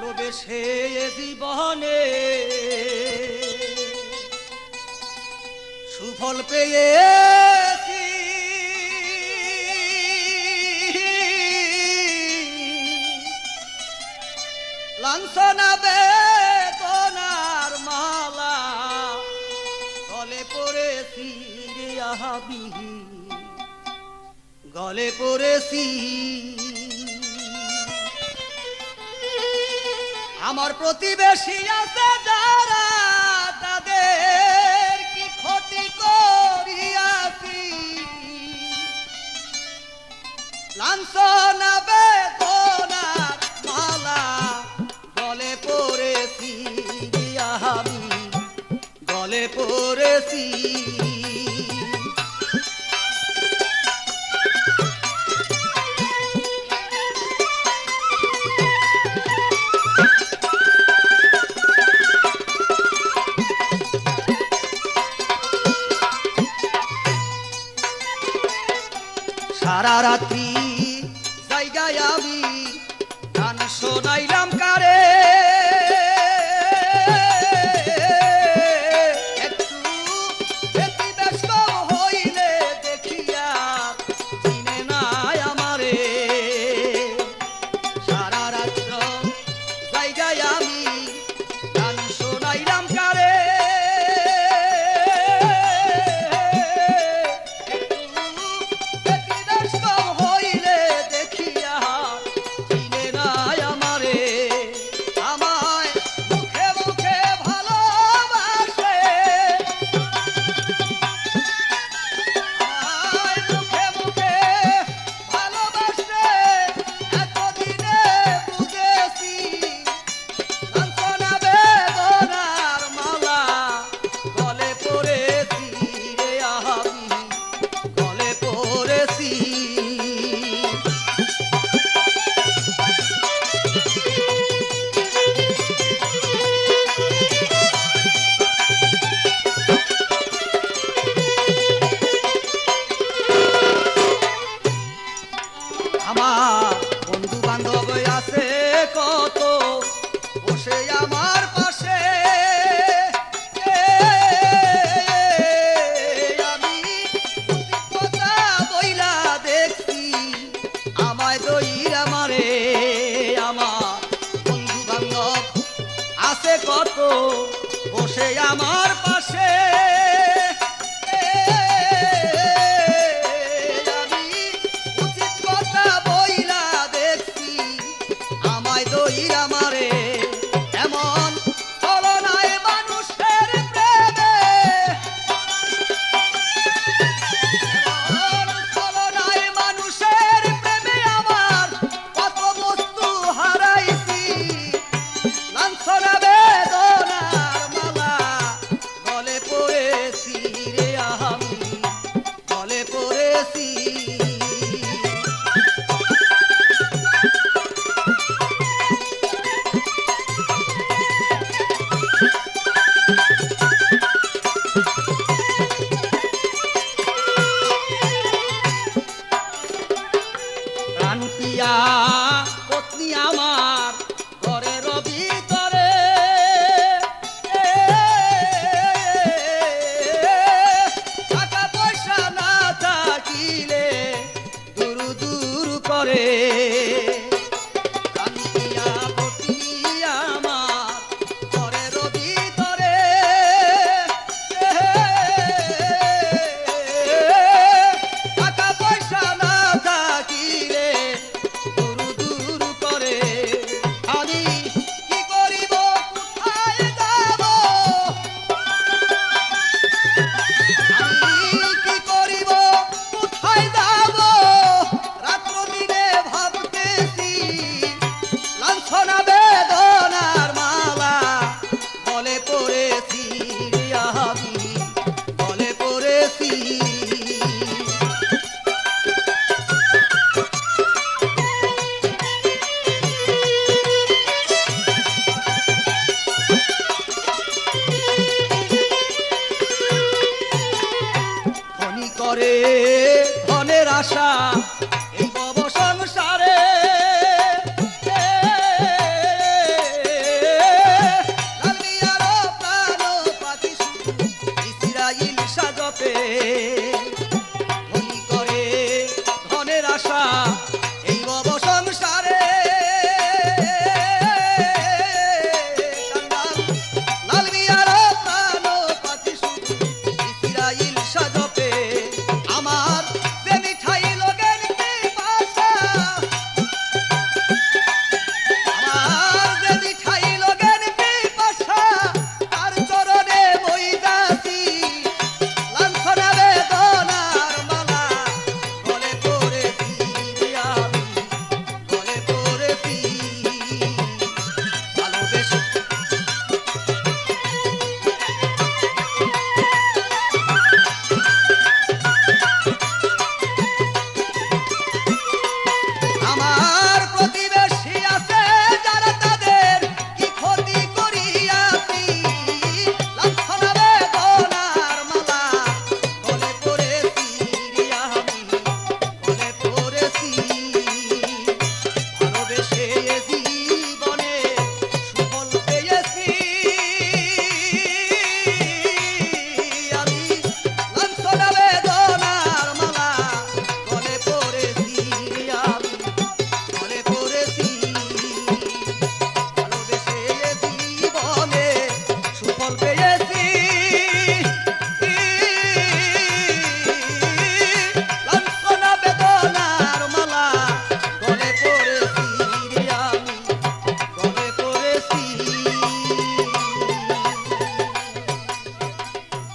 ভালোবেসে জীবনে সুফল পেয়েছি, লাঞ্ছনা বেদনার মালা গলে পড়েছি রে আহাবি, গলে পড়েছি। আমার প্রতিবেশী আছে যারা, তাদের কি ক্ষতি করিয়াছি, লাঞ্ছনা বেদনার মালা গলে পড়েছি আমি, গলে পড়েছি। সারা রাত্রি জায়গায় আমি গান শোনাইলাম কারে, একটু ব্যতিব্যস্ত হইলে দেখিয়া চিনে নাই আমারে। সারা রাত্র জায়গায় আমি গান শোনাইলাম কারে, আমার বন্ধু বান্ধব আছে কত বসে আমার পাশে, আমি কথা বইলা দেখছি আমায় দইরা মারে। আমার বন্ধু বান্ধব আছে কত বসে আমার পাশে, আমারে এমন চলনায় মানুষের প্রেমে, চলনায় মানুষের প্রেমে আমার কত বস্তু হারাইছি, লাঞ্ছনা বেদনার মালা গলে পড়েছি রে আমি, গলে পড়েছি। প্রিয়া পত্নী আমার ঘরের ভিতরে, টাকা পয়সা না থাকিলে দূর দূর করে, লাঞ্ছনা